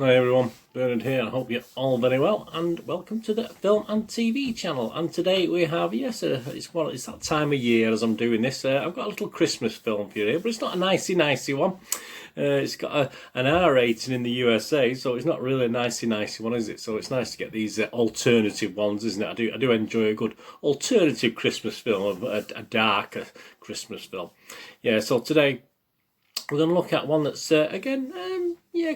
Hi everyone, Bernard here. I hope you're all very well, and welcome to the Film and TV channel. And today we have, it's that time of year as I'm doing this. I've got a little Christmas film for you here, but it's not a nicey one. It's got an R rating in the USA, so it's not really a nicey one, is it? So it's nice to get these alternative ones, isn't it? I do enjoy a good alternative Christmas film, a darker Christmas film. Yeah. So today we're going to look at one that's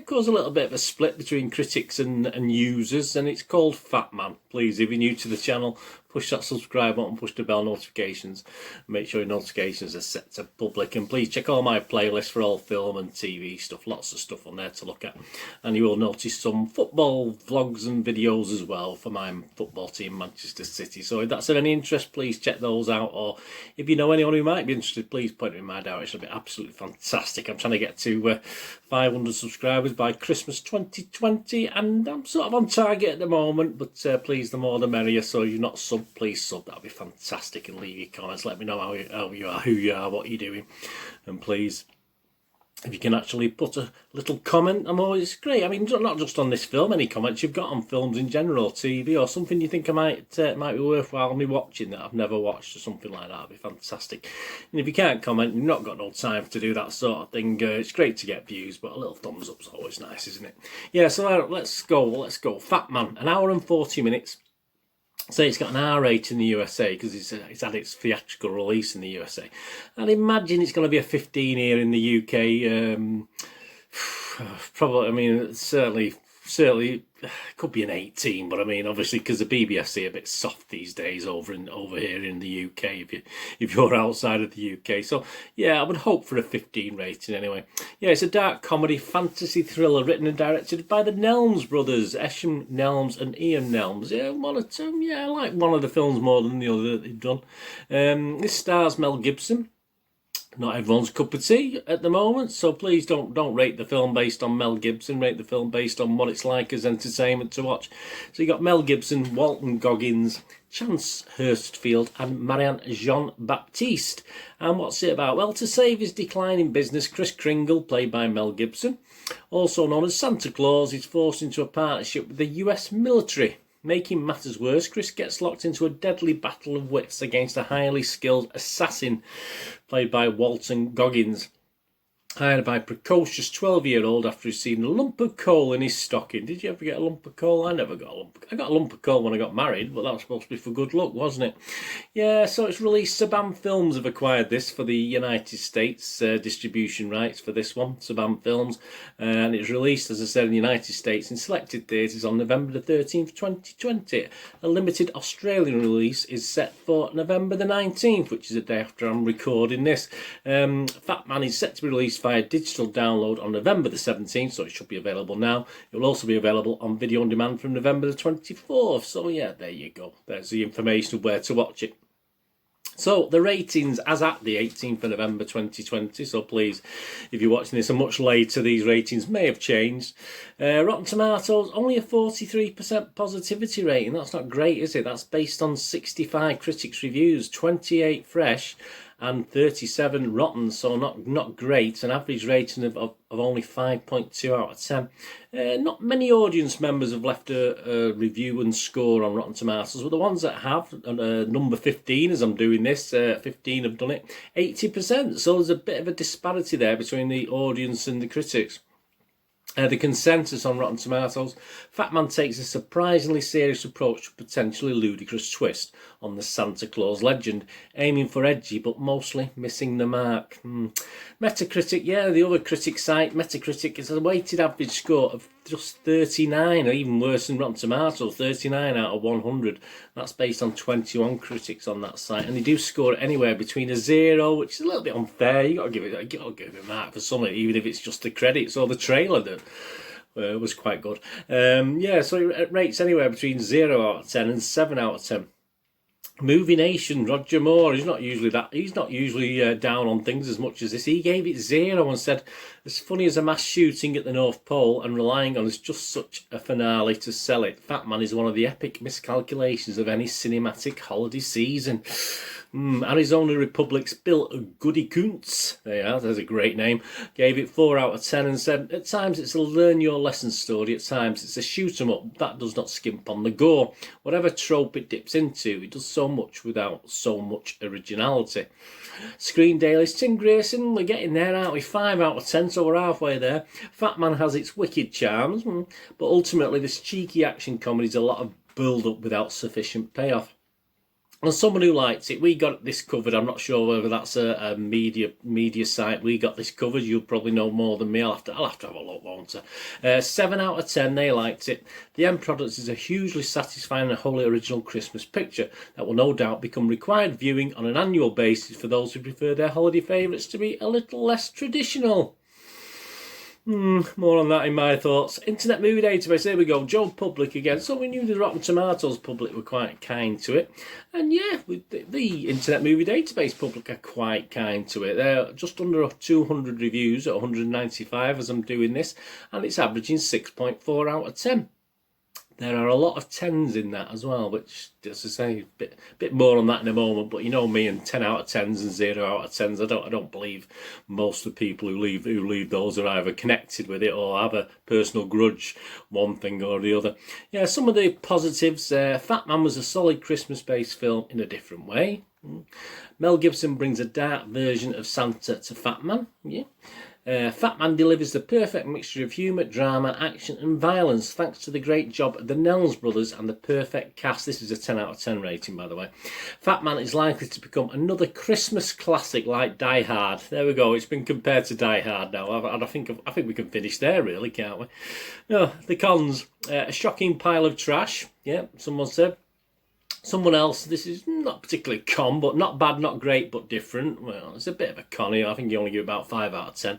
caused a little bit of a split between critics and users, and it's called Fatman. Please, if you're new to the channel, push that subscribe button, push the bell notifications, make sure your notifications are set to public, and please check all my playlists for all film and TV stuff. Lots of stuff on there to look at, and you will notice some football vlogs and videos as well for my football team, Manchester City. So if that's of any interest, please check those out, or if you know anyone who might be interested, please point them in my direction. It'll be absolutely fantastic. I'm trying to get to 500 subscribers by Christmas 2020, and I'm sort of on target at the moment, but please, the more the merrier. So you're not sub, please sub, that'll be fantastic, and leave your comments, let me know how you are, who you are, what you're doing, and please, if you can actually put a little comment, I'm always great. I mean, not just on this film, any comments you've got on films in general, TV, or something you think might be worthwhile me watching that I've never watched, or something like that, would be fantastic. And if you can't comment, you've not got no time to do that sort of thing, it's great to get views, but a little thumbs up's always nice, isn't it? Yeah, so let's go. Fatman, an hour and 40 minutes. So it's got an R rating in the USA because it's had its theatrical release in the USA. I'd imagine it's going to be a 15 here in the UK. Probably, I mean, certainly could be an 18, but I mean, obviously, because the BBFC are a bit soft these days over here in the UK. If you're outside of the UK, so yeah, I would hope for a 15 rating anyway. Yeah, it's a dark comedy fantasy thriller written and directed by the Nelms brothers, Esham Nelms and Ian Nelms. Yeah, one or two. Yeah, I like one of the films more than the other that they've done. This stars Mel Gibson. Not everyone's cup of tea at the moment, so please don't rate the film based on Mel Gibson. Rate the film based on what it's like as entertainment to watch. So you got Mel Gibson, Walton Goggins, Chance Hurstfield, and Marianne Jean-Baptiste. And what's it about? Well, to save his declining business, Kris Kringle, played by Mel Gibson, also known as Santa Claus, is forced into a partnership with the US military. Making matters worse, Kris gets locked into a deadly battle of wits against a highly skilled assassin, played by Walton Goggins, hired by a precocious 12-year-old after receiving a lump of coal in his stocking. Did you ever get a lump of coal? I never got a lump. I got a lump of coal when I got married, but that was supposed to be for good luck, wasn't it? Yeah, so it's released. Saban Films have acquired this for the United States, distribution rights for this one, Saban Films, and it's released, as I said, in the United States in selected theatres on November the 13th, 2020. A limited Australian release is set for November the 19th, which is the day after I'm recording this. Fatman is set to be released via digital download on November the 17th, so it should be available now. It will also be available on video on demand from November the 24th. So yeah, there you go. There's the information of where to watch it. So the ratings as at the 18th of November 2020, so please, if you're watching this much later, these ratings may have changed. Rotten Tomatoes, only a 43% positivity rating. That's not great, is it? That's based on 65 critics' reviews, 28 fresh and 37 rotten, so not great. An average rating of only 5.2 out of 10. Not many audience members have left a review and score on Rotten Tomatoes, but the ones that have, number 15 as I'm doing this, 15 have done it, 80%. So there's a bit of a disparity there between the audience and the critics. The consensus on Rotten Tomatoes: Fatman takes a surprisingly serious approach to a potentially ludicrous twist on the Santa Claus legend, aiming for edgy but mostly missing the mark. Metacritic, yeah, the other critic site, Metacritic, is a weighted average score of just 39, or even worse than Rotten Tomatoes, 39 out of 100. That's based on 21 critics on that site, and they do score it anywhere between a 0, which is a little bit unfair. You got to give it a mark for something, even if it's just the credits or the trailer that was quite good. Yeah, so it rates anywhere between 0 out of 10 and 7 out of 10. Movie Nation, Roger Moore, he's not usually down on things as much as this. He gave it 0 and said, as funny as a mass shooting at the North Pole and relying on as just such a finale to sell it, Fatman is one of the epic miscalculations of any cinematic holiday season. Arizona Republic's Bill Goody-Kuntz, there's a great name, gave it 4 out of 10 and said, at times it's a learn your lesson story, at times it's a shoot 'em up that does not skimp on the gore. Whatever trope it dips into, it does so much without so much originality. Screen Daily's Tim Grayson, we're getting there, aren't we? 5 out of 10, so we're halfway there. Fatman has its wicked charms, but ultimately this cheeky action comedy is a lot of build-up without sufficient payoff. And someone who liked it, we got this covered. I'm not sure whether that's a media site. We got this covered. You'll probably know more than me. I'll have to have a look, won't I? 7 out of 10. They liked it. The end product is a hugely satisfying and wholly original Christmas picture that will no doubt become required viewing on an annual basis for those who prefer their holiday favourites to be a little less traditional. More on that in my thoughts. Internet Movie Database, there we go. Joe Public again. So we knew the Rotten Tomatoes public were quite kind to it. And yeah, the Internet Movie Database public are quite kind to it. They're just under 200 reviews at 195 as I'm doing this. And it's averaging 6.4 out of 10. There are a lot of 10s in that as well, which, as I say, a bit more on that in a moment. But you know me, and 10 out of 10s and 0 out of 10s, I don't believe most of the people who leave those are either connected with it or have a personal grudge, one thing or the other. Yeah, some of the positives. Fatman was a solid Christmas-based film in a different way. Mel Gibson brings a dark version of Santa to Fatman. Yeah. Fatman delivers the perfect mixture of humour, drama, action and violence thanks to the great job of the Nelms brothers and the perfect cast. This is a 10 out of 10 rating, by the way. Fatman is likely to become another Christmas classic like Die Hard. There we go, it's been compared to Die Hard now. I think we can finish there, really, can't we? No, the cons. A shocking pile of trash. Yeah, someone said. Someone else, this is not particularly con, but not bad, not great, but different. Well, it's a bit of a con here. I think you only give about 5 out of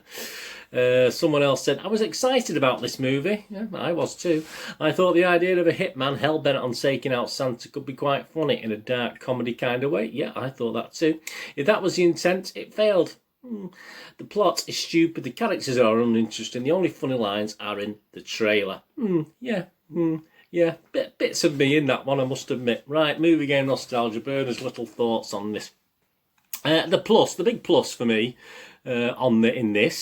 10. Someone else said, I was excited about this movie. Yeah, I was too. I thought the idea of a hitman hell-bent on taking out Santa could be quite funny in a dark comedy kind of way. Yeah, I thought that too. If that was the intent, it failed. The plot is stupid, the characters are uninteresting, the only funny lines are in the trailer. Yeah, bits of me in that one, I must admit. Right, movie game nostalgia, Bernard's little thoughts on this. The big plus for me in this,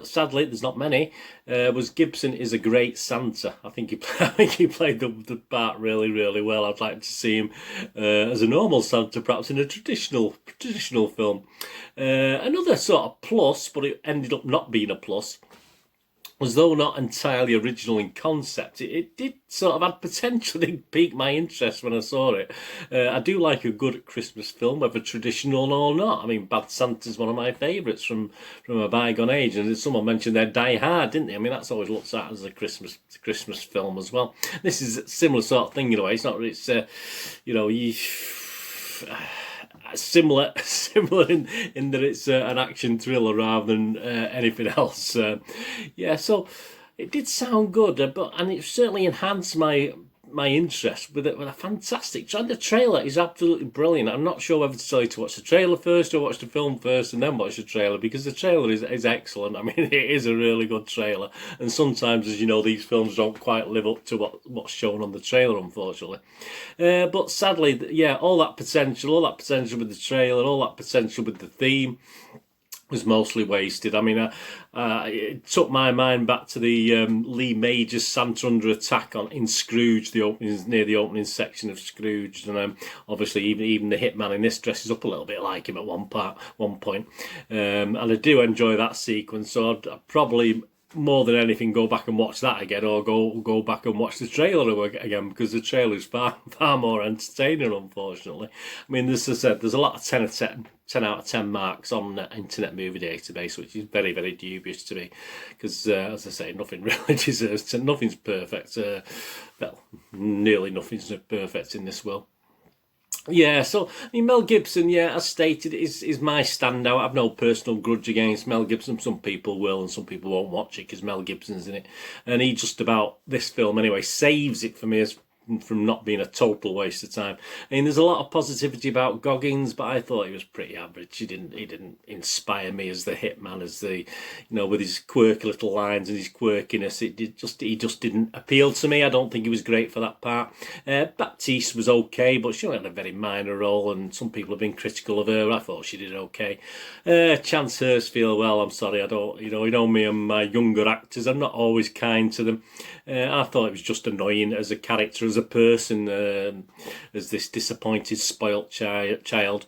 sadly there's not many, was Gibson is a great Santa. I think he played the part really, really well. I'd like to see him as a normal Santa, perhaps in a traditional film. Another sort of plus, but it ended up not being a plus, was though not entirely original in concept, it did sort of had potentially piqued my interest when I saw it. I do like a good Christmas film, whether traditional or not. I mean, Bad Santa's one of my favourites from a bygone age, and someone mentioned their Die Hard, didn't they? I mean, that's always looked at as a Christmas film as well. This is a similar sort of thing in a way. It's not. It's similar in that it's an action thriller rather than anything else. Yeah, so it did sound good, and it certainly enhanced my interest with a fantastic trailer. The trailer is absolutely brilliant. I'm not sure whether to tell you to watch the trailer first or watch the film first and then watch the trailer, because the trailer is excellent. I mean, it is a really good trailer, and sometimes, as you know, these films don't quite live up to what's shown on the trailer, unfortunately. But sadly, yeah, all that potential with the trailer, all that potential with the theme was mostly wasted. I mean, it took my mind back to the Lee Majors Santa Under Attack in Scrooge, near the opening section of Scrooge, and obviously even the hitman in this dresses up a little bit like him at one point, and I do enjoy that sequence. So I'd probably, more than anything, go back and watch that again, or go back and watch the trailer again, because the trailer is far more entertaining, unfortunately. I mean, as I said, there's a lot of 10 out of 10 marks on the Internet Movie Database, which is very, very dubious to me, because, as I say, nothing really deserves to, nothing's perfect. Well, nearly nothing's perfect in this world. Yeah, so, I mean, Mel Gibson, yeah, as stated, is my standout. I've no personal grudge against Mel Gibson. Some people will and some people won't watch it because Mel Gibson's in it. And he just about, this film anyway, saves it for me as from not being a total waste of time. I mean, there's a lot of positivity about Goggins, but I thought he was pretty average. He didn't inspire me as the hitman, as the, with his quirky little lines and his quirkiness. He just didn't appeal to me. I don't think he was great for that part. Baptiste was okay, but she only had a very minor role, and some people have been critical of her. I thought she did okay. Chance Hurstfield, well, I'm sorry, I don't, you know me and my younger actors, I'm not always kind to them. I thought it was just annoying as a character, as a person, as this disappointed, spoilt child.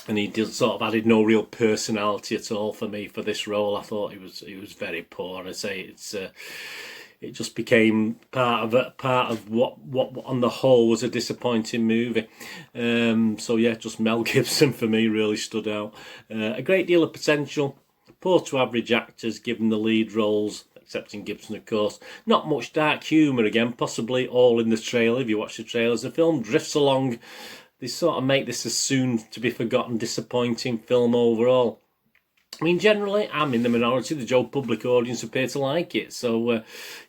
And he sort of added no real personality at all for me for this role. I thought he was very poor. And I say it just became part of what on the whole was a disappointing movie. So yeah, just Mel Gibson for me really stood out. A great deal of potential. Poor to average actors given the lead roles, excepting Gibson, of course. Not much dark humour again, possibly all in the trailer. If you watch the trailers, the film drifts along. They sort of make this a soon-to-be-forgotten, disappointing film overall. I mean, generally, I'm in the minority. The Joe Public audience appear to like it. So,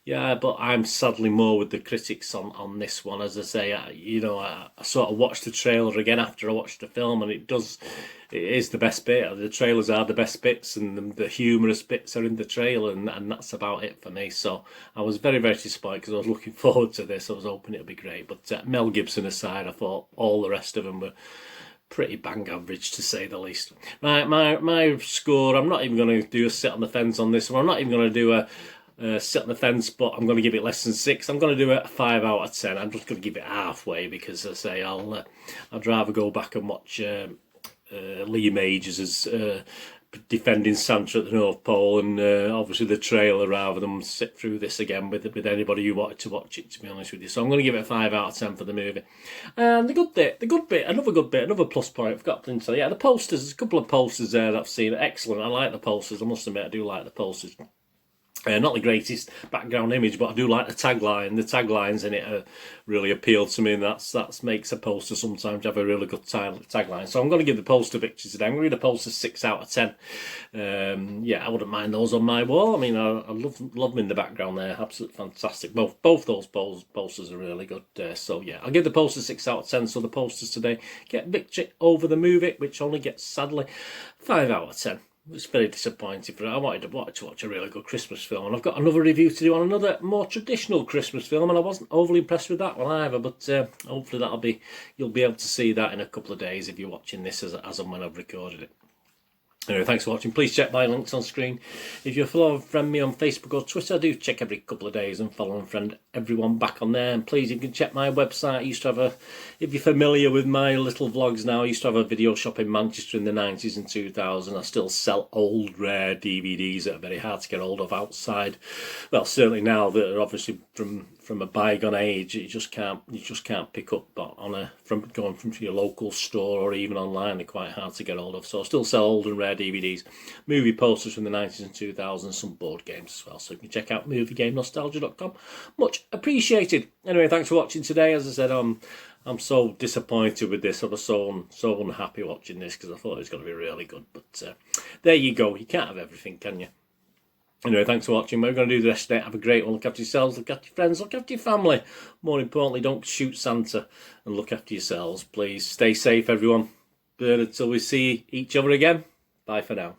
yeah, but I'm sadly more with the critics on this one. As I say, I sort of watched the trailer again after I watched the film, and it is the best bit. The trailers are the best bits, and the humorous bits are in the trailer, and that's about it for me. So I was very, very disappointed because I was looking forward to this. I was hoping it would be great. But Mel Gibson aside, I thought all the rest of them were pretty bang average, to say the least. My score, I'm not even going to do a sit on the fence on this one. I'm not even going to do a sit on the fence, but I'm going to give it less than 6. I'm going to do a 5 out of 10. I'm just going to give it halfway because, as I say, I'd rather go back and watch Lee Majors as defending Santa at the North Pole, and obviously the trailer, rather than sit through this again with anybody who wanted to watch it, to be honest with you. So I'm going to give it a 5 out of 10 for the movie. And another good bit, another plus point I've got to say, yeah, the posters, there's a couple of posters there that I've seen, excellent. I like the posters, I must admit, I do like the posters. Not the greatest background image, but I do like the tagline. The taglines in it really appeal to me, and that makes a poster sometimes have a really good tagline. So I'm going to give the poster pictures today. I'm going to give the poster 6 out of 10. Yeah, I wouldn't mind those on my wall. I mean, I love them in the background there. Absolutely fantastic. Both those posters are really good. So yeah, I'll give the poster 6 out of 10. So the posters today get victory over the movie, which only gets, sadly, 5 out of 10. It was very disappointing for it. I wanted to watch a really good Christmas film, and I've got another review to do on another more traditional Christmas film, and I wasn't overly impressed with that one either. But hopefully you'll be able to see that in a couple of days if you're watching this as and when I've recorded it. Anyway, thanks for watching. Please check my links on screen. If you follow and friend me on Facebook or Twitter, I do check every couple of days and follow and friend everyone back on there. And please, you can check my website. I used to have if you're familiar with my little vlogs now, I used to have a video shop in Manchester in the 90s and 2000s. I still sell old, rare DVDs that are very hard to get hold of outside. Well, certainly now that are obviously from a bygone age, you just can't pick up from your local store or even online. They're quite hard to get hold of. So I still sell old and rare DVDs, movie posters from the 90s and 2000s, some board games as well. So you can check out moviegamenostalgia.com. Much appreciated. Anyway, thanks for watching today. As I said, I'm so disappointed with this. I was so unhappy watching this because I thought it was going to be really good. But there you go. You can't have everything, can you? Anyway, thanks for watching. We're going to do the rest of it. Have a great one. Look after yourselves, look after your friends, look after your family. More importantly, don't shoot Santa, and look after yourselves, please. Stay safe, everyone. But until we see each other again, bye for now.